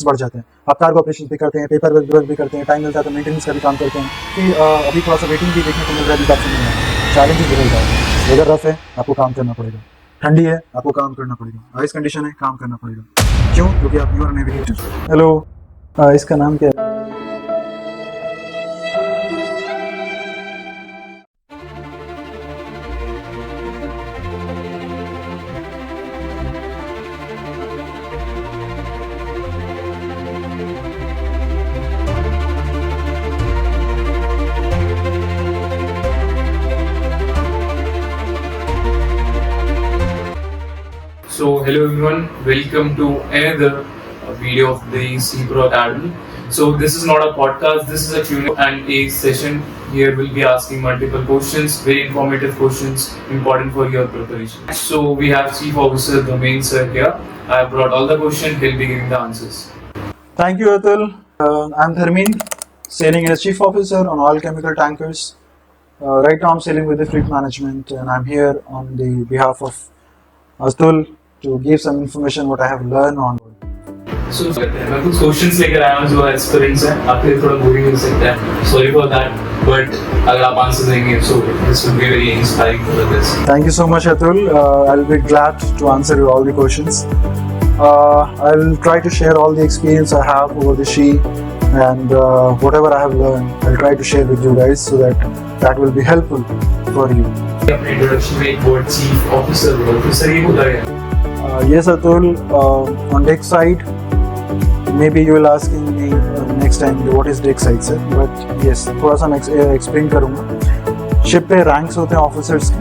बढ़ जाते हैं। आप कार्गो ऑपरेशन भी करते हैं, पेपर वर्क भी करते हैं, टाइम मिलता है तो मेंटेनेंस का भी काम करते हैं कि अभी थोड़ा सा वेटिंग भी देखने को मिल रहा है, अभी काफी मिल रहा है। चैलेंजेस बदल रहा है। वेदर रफ है, आपको काम करना पड़ेगा। ठंडी है, आपको काम करना पड़ेगा। आइस कंडीशन है, काम करना पड़ेगा। क्यों? क्योंकि आप यूर नेविगेटर। हेलो, इसका नाम क्या है? So hello everyone, welcome to another video of the CPRO Academy. So this is not a podcast, this is a Q&A and a session. Here we'll be asking multiple questions, very informative questions, important for your preparation. So we have Chief Officer Domain Sir here. I have brought all the questions, he'll be giving the answers. Thank you, Atul. I'm Dharmin, sailing as Chief Officer on all chemical tankers. Right now I'm sailing with the fleet management and I'm here on the behalf of Atul to give some information what I have learned on. So मैं कुछ questions लेकर आया हूँ जो aspirants हैं, आपके लिए थोड़ा बोरिंग हो सकता है, सॉरी फॉर दैट, बट अगर आप आंसर देंगे so this will be very inspiring for this. Thank you so much, Atul. I'll be glad to answer all the questions. I'll try to share all the experience I have over the sea and whatever I have learned, I'll try to share with you guys so that will be helpful for you. अपने introduction में एक word chief officer बोलो, sir ये बोला गया. Yes, Atul. On deck side, maybe you will asking me next time what is deck side, sir. But yes, थोड़ा सा मैं explain करूँगा. शिप पे रैंक्स होते हैं ऑफिसर्स के.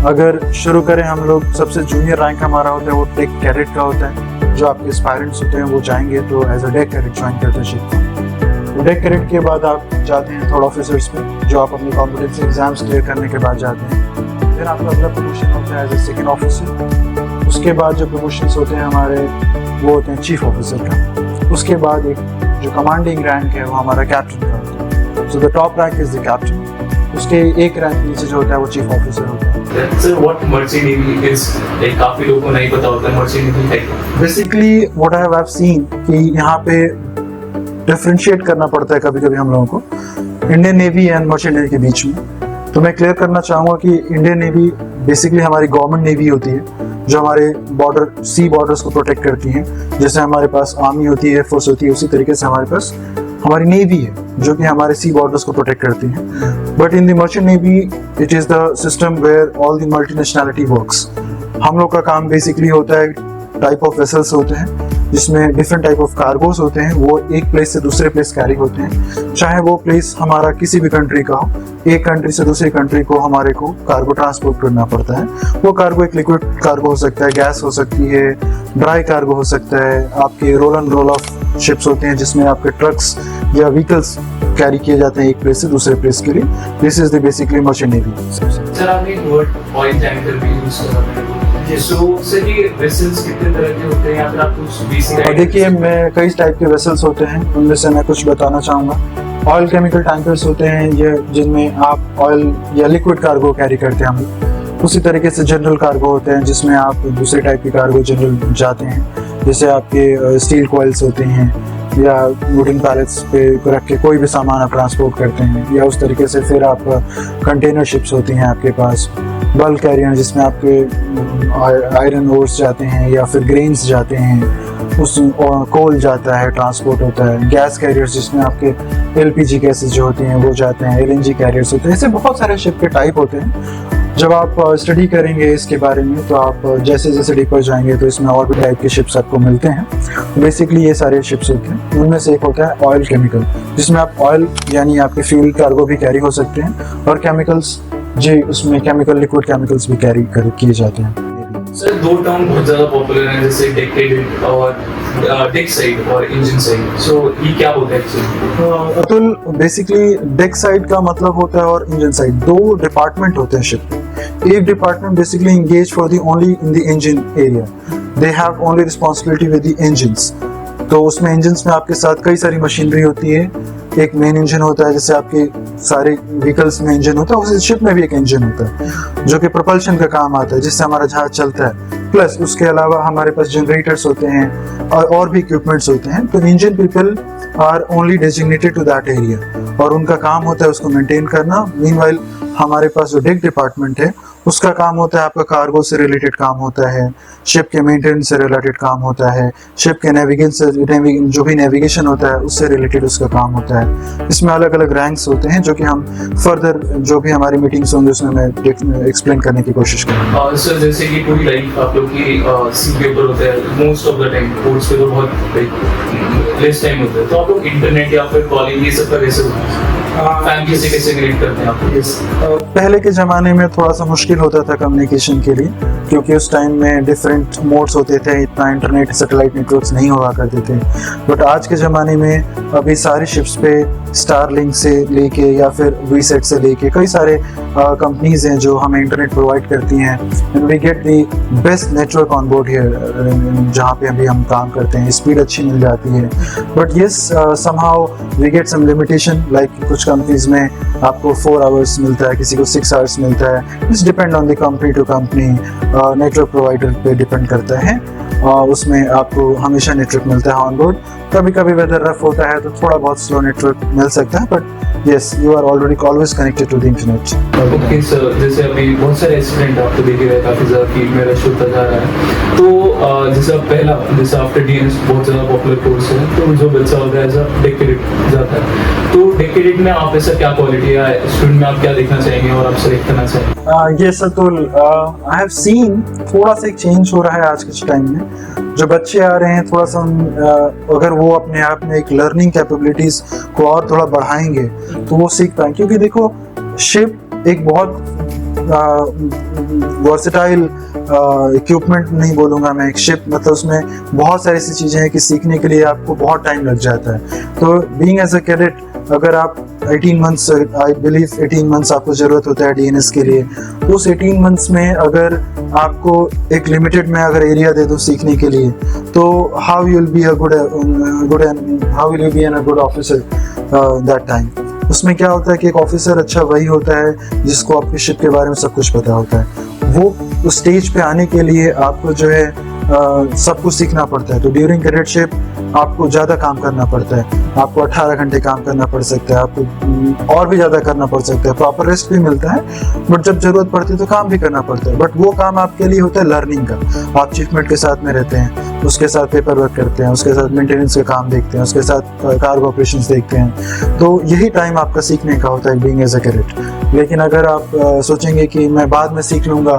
अगर शुरू करें हम लोग, सबसे जूनियर रैंक हमारा होता है वो डेक कैडेट का होता है. जो आपके एस्पायरेंट्स होते हैं वो जाएंगे तो as a deck cadet join करते हैं शिप. डेक कैडेट के बाद आप जाते हैं थर्ड ऑफिसर्स पे, जो आप अपनी कॉम्पिटेंसी एग्जाम्स क्लियर करने के बाद जाते हैं. फिर आपका अगला प्रमोशन होता है एज ए सेकेंड ऑफिसर. उसके बाद जो प्रमोशंस होते हैं हमारे वो होते हैं चीफ ऑफिसर का. उसके बाद एक जो कमांडिंग रैंक है वो हमारा कैप्टन का होता है. So the top rank is the captain. उसके एक रैंक नीचे जो होता है वो चीफ ऑफिसर होता है. Sir what merchant navy is, like काफी लोगों को नहीं पता होता मर्चेंट नेवी है. Basically what I have seen कि यहाँ पे डिफरेंशिएट करना पड़ता है कभी कभी हम लोगों को Indian navy and merchant navy के बीच में. तो मैं क्लियर करना चाहूँगा कि इंडियन नेवी बेसिकली हमारी गवर्नमेंट नेवी होती है जो हमारे बॉर्डर सी बॉर्डर्स को प्रोटेक्ट करती हैं. जैसे हमारे पास आर्मी होती है, एयरफोर्स होती है, उसी तरीके से हमारे पास हमारी नेवी है जो कि हमारे सी बॉर्डर्स को प्रोटेक्ट करती है. But in the merchant navy it is the system where all the multinationality works. हम लोग का काम बेसिकली होता है, टाइप ऑफ वेसल्स होते हैं जिसमें डिफरेंट टाइप ऑफ कार्गोस होते हैं. वो एक प्लेस से दूसरे प्लेस कैरी होते हैं, चाहे वो प्लेस हमारा किसी भी कंट्री का हो. एक कंट्री से दूसरी कंट्री को हमारे को कार्गो ट्रांसपोर्ट करना पड़ता है. वो कार्गो एक लिक्विड कार्गो हो सकता है, गैस हो सकती है, ड्राई कार्गो हो सकता है. आपके role and role of ships होते हैं जिसमें आपके ट्रक्स या व्हीकल्स कैरी किए जाते हैं एक प्लेस से दूसरे प्लेस के लिए. This is the basically merchant navy. Sir आपने एक वर्ड ऑयल टैंकर भी यूज करा. सो सर ये वेसल्स कितने तरह के होते हैं या फिर आप कुछ बेसिक? देखिए, मैं कई टाइप के वेसल्स होते हैं, उनमें से मैं कुछ बताना चाहूँगा. ऑयल केमिकल टैंकर्स होते हैं ये जिनमें आप ऑयल या लिक्विड कार्गो कैरी करते हैं हम लोग. उसी तरीके से जनरल कार्गो होते हैं जिसमें आप दूसरे टाइप की कार्गो जनरल जाते हैं. जैसे आपके स्टील कॉइल्स होते हैं या वुडन पैलेट्स पे रख के कोई भी सामान आप ट्रांसपोर्ट करते हैं. या उस तरीके से फिर आप कंटेनर शिप्स होती हैं आपके पास, बल्क कैरियर जिसमें आपके आयरन ओर्स जाते हैं या फिर ग्रेन्स जाते हैं, उस कोल जाता है, ट्रांसपोर्ट होता है. गैस कैरियर्स जिसमें आपके एलपीजी गैसेस जो होती हैं वो जाते हैं, एलएनजी कैरियर्स होते हैं. ऐसे बहुत सारे शिप के टाइप होते हैं. जब आप स्टडी करेंगे इसके बारे में तो आप जैसे जैसे डीपर जाएंगे तो इसमें और भी टाइप के शिप्स आपको मिलते हैं. बेसिकली ये सारे शिप्स होते हैं. उनमें से एक होता है ऑयल केमिकल जिसमें आप ऑयल यानी आपके फ्यूल कार्गो भी कैरी हो सकते हैं, और केमिकल्स जी उसमें केमिकल लिक्विड केमिकल्स भी कैरी किए जाते हैं. सर दो टर्म बहुत ज़्यादा पॉपुलर हैं जैसे डेक कैडेट और डेक साइड और इंजन साइड. सो ये क्या होता है actually? Atul, basically deck side का मतलब होता है और इंजन साइड, दो डिपार्टमेंट होते हैं शिप में. एक department basically engage for the only in the engine area. They have only responsibility with the engines. तो उसमें इंजन्स में आपके साथ कई सारी मशीनरी होती है. एक मेन इंजन होता है, जैसे आपके सारे व्हीकल्स में इंजन होता है, उस शिप में भी एक इंजन होता है जो कि प्रोपल्शन का काम आता है, जिससे हमारा जहाज चलता है. प्लस उसके अलावा हमारे पास जनरेटर्स होते हैं और भी इक्विपमेंट्स होते हैं। तो engine people are only designated to that area और उनका काम होता है उसको मेंटेन करना। मीनवाइल हमारे पास जो डेक डिपार्टमेंट है उसका काम होता है आपका कार्गो से रिलेटेड काम होता है, शिप के मेंटेनेंस से रिलेटेड काम होता है, शिप के जो भी नेविगेशन होता है उससे रिलेटेड उसका काम होता है। इसमें अलग अलग रैंक्स होते हैं जो कि हम फर्दर जो भी हमारी मीटिंग्स होंगी उसमें मैं एक्सप्लेन करने की कोशिश करूँगा। सर जैसे कि पूरी लाइफ आप लोग की सी के ऊपर होता है most of the time, course पे तो बहुत लेस टाइम होता है, तो आप लोग इंटरनेट या फिर कॉलिंग ये सब का कैसे होता है, फैमिली से कैसे कनेक्ट करते हैं आप? पहले के ज़माने में थोड़ा सा मुश्किल होता था कम्युनिकेशन के लिए, क्योंकि उस टाइम में डिफरेंट मोड्स होते थे, इतना इंटरनेट सैटेलाइट नेटवर्क्स नहीं हुआ करते थे। बट आज के ज़माने में अभी सारी शिप्स पे स्टारलिंक से लेके या फिर वीसेट से लेके कई सारे कंपनीज हैं जो हमें इंटरनेट प्रोवाइड करती हैं and we get the best network on board here जहाँ पे अभी हम काम करते हैं। स्पीड अच्छी मिल जाती है, but yes somehow we get some limitation, like कुछ कंपनीज में आपको 4 आवर्स मिलता है, किसी को 6 आवर्स मिलता है। It's depend on the company to company, network provider पे डिपेंड करता है। उसमें आपको हमेशा नेटवर्क मिलता है ऑन बोर्ड। कभी कभी वेदर रफ होता है तो थोड़ा बहुत स्लो नेटवर्क मिल सकता है, but yes you are always connected to the internet. Okay sir, जैसे अभी बहुत सारे एक्सीडेंट आपको देखे गए, काफ़ी ज़्यादा फील्ड में रश होता जा रहा है, तो जैसे आफ्टर डीएनएस बहुत ज़्यादा पॉपुलर कोर्स है, तो जो बच्चा होता है एज डेक कैडेट जाता है, तो डेक कैडेट में आप ऐसा क्या क्वालिटी है स्टूडेंट में आप क्या देखना चाहेंगे और आप सेलेक्ट करना चाहेंगे? ये सतुल आई हैव सीन थोड़ा सा एक चेंज हो रहा है आज के टाइम में। जो बच्चे आ रहे हैं थोड़ा सा अगर वो अपने आप में एक लर्निंग कैपेबिलिटीज को और थोड़ा बढ़ाएंगे तो वो सीख पाएंगे, क्योंकि देखो शिप एक बहुत वर्सेटाइल इक्विपमेंट नहीं बोलूँगा मैं, एक शिप मतलब उसमें बहुत सारी ऐसी चीज़ें हैं कि सीखने के लिए आपको बहुत टाइम लग जाता है। तो बीइंग एज अ कैडेट अगर आप 18 मंथ्स आई बिलीव 18 मंथ्स आपको ज़रूरत होता है डीएनएस के लिए, उस 18 मंथ्स में अगर आपको एक लिमिटेड में अगर एरिया दे दो सीखने के लिए, तो how will be an a good officer that time. उसमें क्या होता है कि एक ऑफिसर अच्छा वही होता है जिसको आपके शिप के बारे में सब कुछ पता होता है। वो उस स्टेज पे आने के लिए आपको जो है सब कुछ सीखना पड़ता है। तो ड्यूरिंग कैडेटशिप आपको ज़्यादा काम करना पड़ता है, आपको 18 घंटे काम करना पड़ सकता है, आपको और भी ज़्यादा करना पड़ सकता है। प्रॉपर रेस्ट भी मिलता है, बट जब ज़रूरत पड़ती है तो काम भी करना पड़ता है। बट वो काम आपके लिए होता है लर्निंग का। आप चीफमेट के साथ में रहते हैं, उसके साथ पेपर वर्क करते हैं, उसके साथ मेंटेनेंस का काम देखते हैं, उसके साथ कार्गो ऑपरेशंस देखते हैं। तो यही टाइम आपका सीखने का होता है बीइंग एज अ कैडेट। लेकिन अगर आप सोचेंगे कि मैं बाद में सीख लूँगा,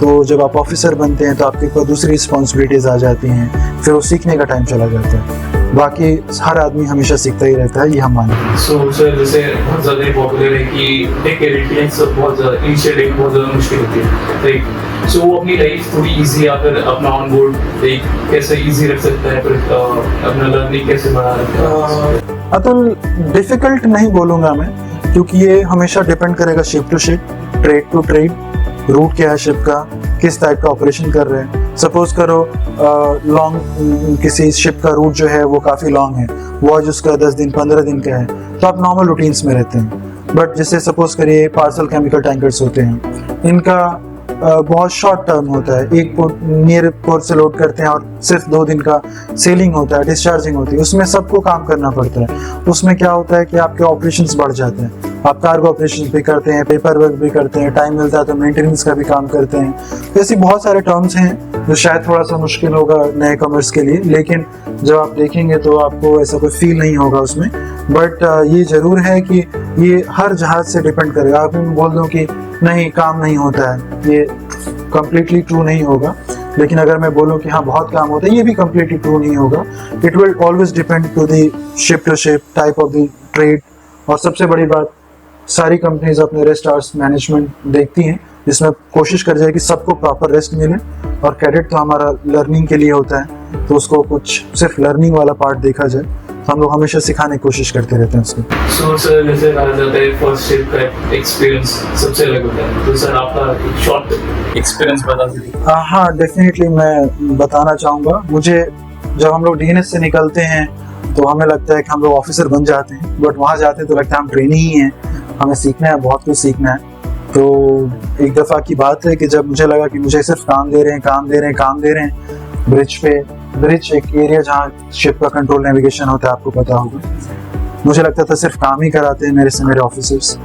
तो जब आप ऑफिसर बनते हैं तो आपके ऊपर दूसरी रिस्पॉन्सिबिलिटीज आ जाती हैं, फिर वो सीखने का टाइम चला जाता है। बाकी हर आदमी हमेशा सीखता ही रहता है, ये हम मानते हैं। सो सर जैसे बहुत ज़्यादा पॉपुलर है कि डेक कैडेट सब बहुत ज़्यादा इनिशिएटिव बहुत ज़्यादा मुश्किल होती है, राइट? सो वो अपनी लाइफ थोड़ी इजी या फिर अपना ऑन बोर्ड एक कैसे इजी रख सकता है, फिर अपना लर्निंग कैसे बढ़ा सकता है? अतुल डिफिकल्ट नहीं बोलूँगा मैं, क्योंकि ये हमेशा डिपेंड करेगा ship to ship, trade to trade, route क्या है शिप का, किस टाइप का ऑपरेशन कर रहे हैं। सपोज करो लॉन्ग किसी शिप का रूट जो है वो काफ़ी लॉन्ग है, वॉज उसका 10 दिन 15 दिन का है, तो आप नॉर्मल रूटीन्स में रहते हैं। बट जैसे सपोज करिए पार्सल केमिकल टैंकर्स होते हैं, इनका बहुत शॉर्ट टर्म होता है, एक नियर पोर्ट से लोड करते हैं और सिर्फ 2 दिन का सेलिंग होता है, डिस्चार्जिंग होती है, उसमें सबको काम करना पड़ता है। उसमें क्या होता है कि आपके ऑपरेशंस बढ़ जाते हैं, आप कार्गो ऑपरेशंस भी करते हैं, पेपर वर्क भी करते हैं, टाइम मिलता है तो मेंटेनेंस का भी काम करते हैं। तो ऐसी बहुत सारे टर्म्स हैं जो शायद थोड़ा सा मुश्किल होगा नए कमर्स के लिए, लेकिन जब आप देखेंगे तो आपको ऐसा कोई फील नहीं होगा उसमें। बट ये ज़रूर है कि ये हर जहाज से डिपेंड करेगा। आप मैं बोल दूँ कि नहीं काम नहीं होता है, ये कम्प्लीटली ट्रू नहीं होगा। लेकिन अगर मैं बोलूँ कि हाँ बहुत काम होता है, ये भी कम्प्लीटली ट्रू नहीं होगा। It will always depend to the ship to ship, type of the trade. और सबसे बड़ी बात, सारी कंपनीज अपने रेस्ट आवर्स मैनेजमेंट देखती हैं, जिसमें कोशिश कर जाए कि सबको प्रॉपर रेस्ट मिले। और कैडेट तो हमारा लर्निंग के लिए होता है, तो उसको कुछ सिर्फ लर्निंग वाला पार्ट देखा जाए, तो हम लोग हमेशा सिखाने की कोशिश करते रहते हैं उसको। सो सर जैसे कहा जाता है फर्स्ट शिप का एक्सपीरियंस सबसे अलग होता है, तो सर आपका एक शॉर्ट एक्सपीरियंस बता दीजिए। हाँ डेफिनेटली मैं बताना चाहूँगा। मुझे जब हम लोग डीएनएस से निकलते हैं तो हमें लगता है कि हम लोग ऑफिसर बन जाते हैं, बट वहाँ जाते हैं तो लगता है हम ट्रेनी ही हैं, हमें सीखना है, बहुत कुछ सीखना है। तो एक दफ़ा की बात है कि जब मुझे लगा कि मुझे सिर्फ काम दे रहे हैं ब्रिज एक एरिया जहाँ शिप का कंट्रोल नेविगेशन होता है, आपको पता होगा। मुझे लगता था सिर्फ काम ही कराते हैं मेरे ऑफिसर्स,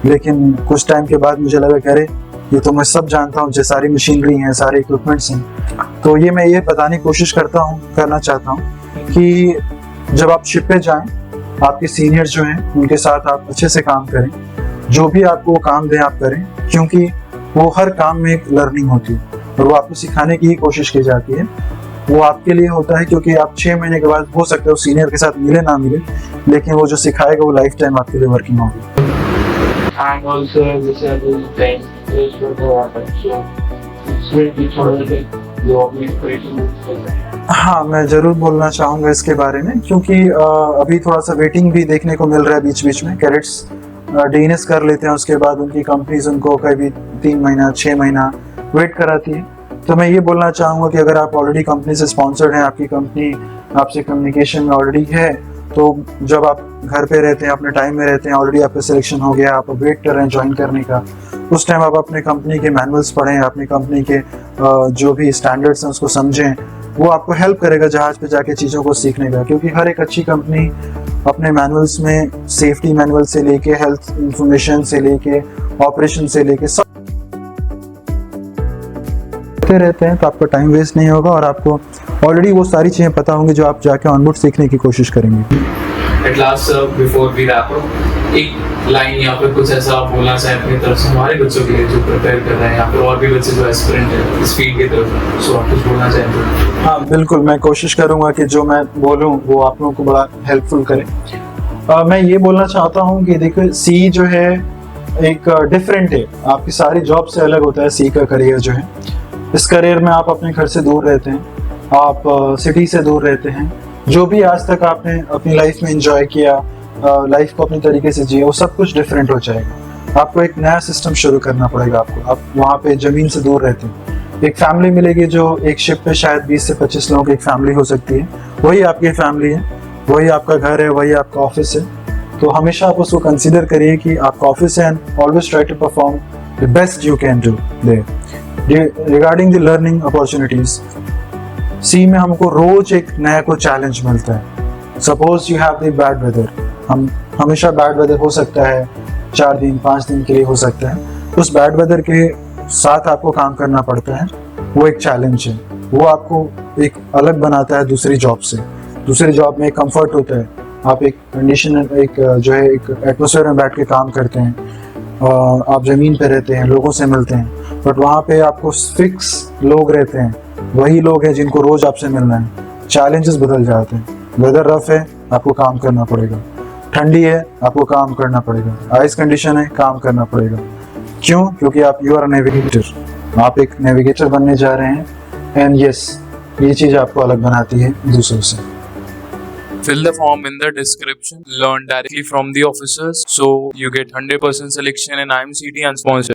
लेकिन कुछ टाइम के बाद मुझे लगा कि अरे ये तो मैं सब जानता हूँ, जो सारी मशीनरी हैं, सारे इक्विपमेंट्स हैं। तो मैं ये बताने की कोशिश करना चाहता हूँ कि जब आप शिप पे जाएं, आपके सीनियर्स जो हैं उनके साथ आप अच्छे से काम करें, जो भी आपको काम दें आप करें, क्योंकि वो हर काम में एक लर्निंग होती है और वो आपको सिखाने की ही कोशिश की जाती है। वो आपके लिए होता है क्योंकि आप 6 महीने के बाद हो सकता है उस सीनियर के साथ मिले ना मिले, लेकिन वो जो सिखाएगा वो लाइफ टाइम आपके लिए वर्किंग होगी। And also disabled things is for the weapon. So it's really important you operation. हाँ, मैं ज़रूर बोलना चाहूँगा इसके बारे में, क्योंकि अभी थोड़ा सा वेटिंग भी देखने को मिल रहा है बीच बीच में। कैडेट्स डीएनएस कर लेते हैं, उसके बाद उनकी कंपनीज उनको कभी 3 महीना 6 महीना वेट कराती है। तो मैं ये बोलना चाहूँगा कि अगर आप ऑलरेडी कंपनी से स्पॉन्सर्ड हैं, आपकी कंपनी आपसे कम्युनिकेशन में ऑलरेडी है, तो जब आप घर पे रहते हैं, अपने टाइम में रहते हैं, ऑलरेडी आपका सिलेक्शन हो गया, आप वेट कर रहे हैं ज्वाइन करने का, उस टाइम आप अपने कंपनी के मैनुअल्स पढ़ें, अपनी कंपनी के जो भी स्टैंडर्ड्स हैं उसको समझें। वो आपको हेल्प करेगा जहाज़ पे जाके चीज़ों को सीखने का, क्योंकि हर एक अच्छी कंपनी अपने मैनुअल्स में सेफ्टी मैनुअल से लेके हेल्थ इंफॉर्मेशन से लेके ऑपरेशन से लेके सब रहते हैं। तो आपका टाइम वेस्ट नहीं होगा और आपको ऑलरेडी वो सारी चीज़ें पता होंगी जो आप जाके ऑनबोर्ड सीखने की कोशिश करेंगे। At last before we wrap up, एक लाइन या फिर कुछ ऐसा आप बोलना चाहें अपनी तरफ से हमारे बच्चों के लिए जो प्रिपेयर कर रहे हैं, या फिर और भी बच्चे जो एस्पिरेंट हैं इस फील्ड की तरफ, सो आप कुछ बोलना चाहें तो? हाँ बिल्कुल, मैं कोशिश करूँगा कि जो मैं बोलूँ वो आप लोगों को बड़ा हेल्पफुल करे। मैं ये बोलना चाहता हूँ कि देखो, सी जो है एक डिफरेंट है, आपकी सारी जॉब से अलग होता है सी का करियर जो है। इस करियर में आप अपने घर से दूर रहते हैं, आप सिटी से दूर रहते हैं, जो भी आज तक आपने अपनी लाइफ में एंजॉय किया, लाइफ को अपनी तरीके से जिया, वो सब कुछ डिफरेंट हो जाएगा। आपको एक नया सिस्टम शुरू करना पड़ेगा। आप वहाँ पे ज़मीन से दूर रहते हैं, एक फैमिली मिलेगी जो एक शिप पे शायद 20 से 25 लोगों की एक फैमिली हो सकती है। वही आपकी फैमिली है, वही आपका घर है, वही आपका ऑफिस है। तो हमेशा आप उसको कंसिडर करिए कि आपका ऑफिस है, and always try to perform the best you can do there. Regarding the learning opportunities, sea में हमको रोज एक नया कोई चैलेंज मिलता है। Suppose you have the bad weather, हम हमेशा बैड वेदर हो सकता है, 4 दिन 5 दिन के लिए हो सकता है। उस बैड वेदर के साथ आपको काम करना पड़ता है, वो एक चैलेंज है। वो आपको एक अलग बनाता है दूसरी जॉब से। दूसरी जॉब में एक कंफर्ट होता है, आप एक कंडीशन, एक जो है एक एटमोसफेयर में बैठ के काम करते हैं, आप ज़मीन पे रहते हैं, लोगों से मिलते हैं। बट वहाँ पे आपको फिक्स लोग रहते हैं, वही लोग हैं जिनको रोज आपसे मिलना है। चैलेंजेस बदल जाते हैं, वेदर रफ है आपको काम करना पड़ेगा, ठंडी है आपको काम करना पड़ेगा, आइस कंडीशन है काम करना पड़ेगा। क्यों? क्योंकि आप यू आर नेविगेटर, आप एक नेविगेटर बनने जा रहे हैं। एंड यस, ये चीज़ आपको अलग बनाती है दूसरों से। Fill the form in the description. Learn directly from the officers, so you get 100% selection in IMCT and sponsor.